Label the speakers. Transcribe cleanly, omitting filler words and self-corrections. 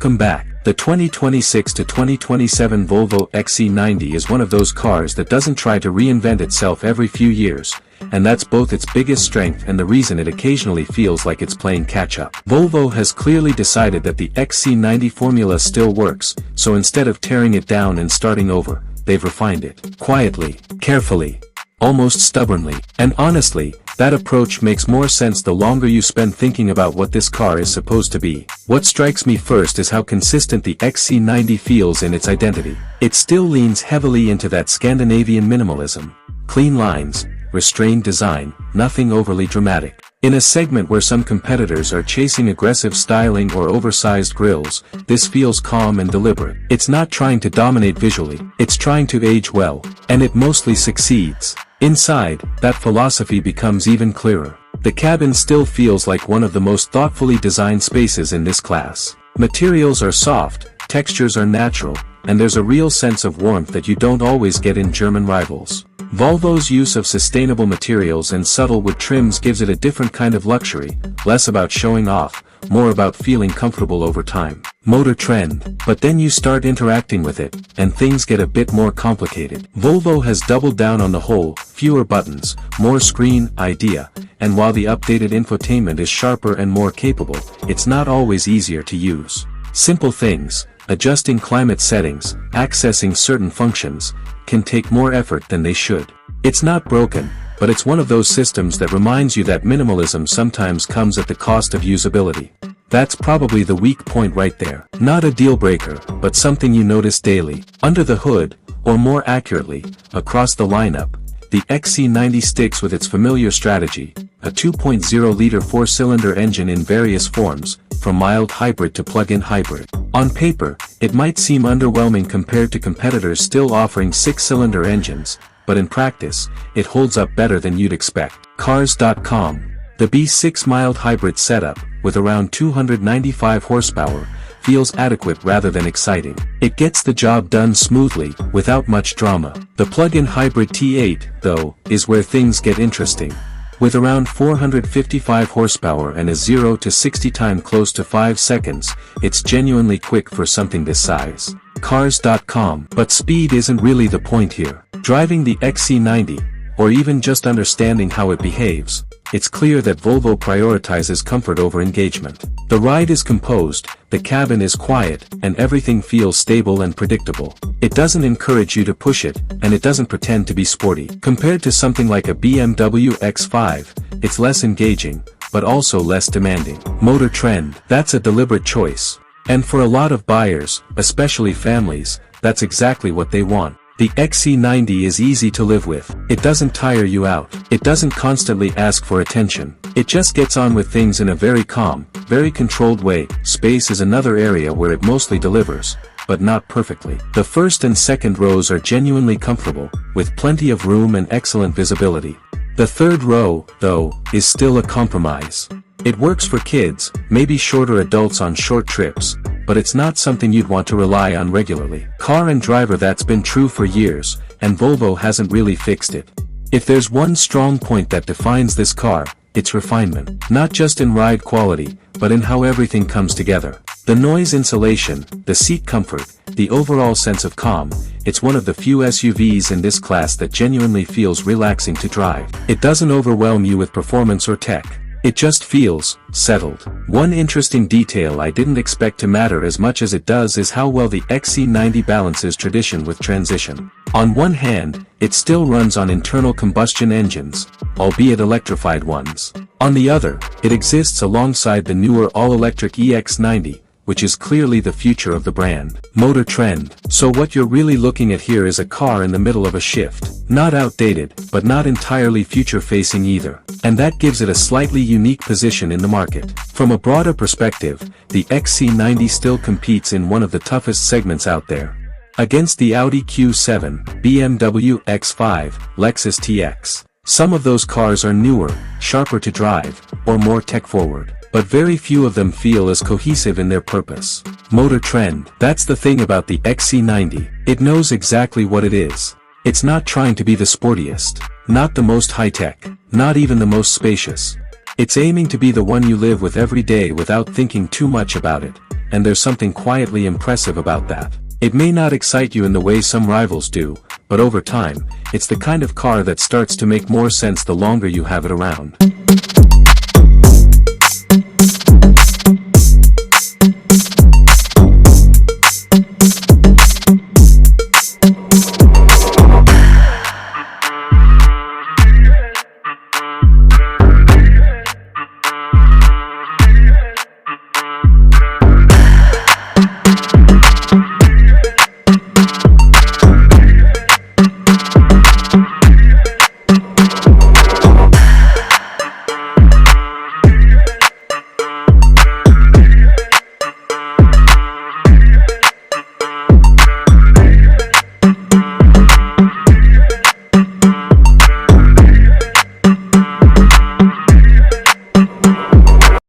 Speaker 1: Welcome back. The 2026 to 2027 Volvo XC90 is one of those cars that doesn't try to reinvent itself every few years, and that's both its biggest strength and the reason it occasionally feels like it's playing catch-up. Volvo has clearly decided that the XC90 formula still works, so instead of tearing it down and starting over, they've refined it. Quietly, carefully, almost stubbornly, and honestly, that approach makes more sense the longer you spend thinking about what this car is supposed to be. What strikes me first is how consistent the XC90 feels in its identity. It still leans heavily into that Scandinavian minimalism. Clean lines, restrained design, nothing overly dramatic. In a segment where some competitors are chasing aggressive styling or oversized grills, this feels calm and deliberate. It's not trying to dominate visually, it's trying to age well, and it mostly succeeds. Inside, that philosophy becomes even clearer. The cabin still feels like one of the most thoughtfully designed spaces in this class. Materials are soft, textures are natural, and there's a real sense of warmth that you don't always get in German rivals. Volvo's use of sustainable materials and subtle wood trims gives it a different kind of luxury, less about showing off, more about feeling comfortable over time. Motor trend. But then you start interacting with it, and things get a bit more complicated. Volvo has doubled down on the whole, fewer buttons, more screen idea, and while the updated infotainment is sharper and more capable, it's not always easier to use. Simple things, adjusting climate settings, accessing certain functions, can take more effort than they should. It's not broken, but it's one of those systems that reminds you that minimalism sometimes comes at the cost of usability. That's probably the weak point right there. Not a deal breaker, but something you notice daily. Under the hood, or more accurately, across the lineup, the XC90 sticks with its familiar strategy, a 2.0-liter four-cylinder engine in various forms, from mild hybrid to plug-in hybrid. On paper, it might seem underwhelming compared to competitors still offering six-cylinder engines, but in practice, it holds up better than you'd expect. Cars.com. The B6 mild hybrid setup, with around 295 horsepower, feels adequate rather than exciting. It gets the job done smoothly, without much drama. The plug-in hybrid T8, though, is where things get interesting. With around 455 horsepower and a 0 to 60 time close to 5 seconds, it's genuinely quick for something this size. Cars.com. But speed isn't really the point here. Driving the XC90, or even just understanding how it behaves, it's clear that Volvo prioritizes comfort over engagement. The ride is composed, the cabin is quiet, and everything feels stable and predictable. It doesn't encourage you to push it, and it doesn't pretend to be sporty. Compared to something like a BMW X5, it's less engaging, but also less demanding. Motor trend. That's a deliberate choice. And for a lot of buyers, especially families, that's exactly what they want. The XC90 is easy to live with. It doesn't tire you out. It doesn't constantly ask for attention. It just gets on with things in a very calm, very controlled way. Space is another area where it mostly delivers, but not perfectly. The first and second rows are genuinely comfortable, with plenty of room and excellent visibility. The third row, though, is still a compromise. It works for kids, maybe shorter adults on short trips, but it's not something you'd want to rely on regularly. Car and driver. That's been true for years, and Volvo hasn't really fixed it. If there's one strong point that defines this car, it's refinement. Not just in ride quality, but in how everything comes together. The noise insulation, the seat comfort, the overall sense of calm. It's one of the few SUVs in this class that genuinely feels relaxing to drive. It doesn't overwhelm you with performance or tech. It just feels settled. One interesting detail I didn't expect to matter as much as it does is how well the XC90 balances tradition with transition. On one hand, it still runs on internal combustion engines, albeit electrified ones. On the other, it exists alongside the newer all-electric EX90, which is clearly the future of the brand. Motor trend. So what you're really looking at here is a car in the middle of a shift. Not outdated, but not entirely future-facing either. And that gives it a slightly unique position in the market. From a broader perspective, the XC90 still competes in one of the toughest segments out there. Against the Audi Q7, BMW X5, Lexus TX. Some of those cars are newer, sharper to drive, or more tech-forward. But very few of them feel as cohesive in their purpose. Motor trend. That's the thing about the XC90. It knows exactly what it is. It's not trying to be the sportiest, not the most high-tech, not even the most spacious. It's aiming to be the one you live with every day without thinking too much about it. and there's something quietly impressive about that. It may not excite you in the way some rivals do, but over time, it's the kind of car that starts to make more sense the longer you have it around.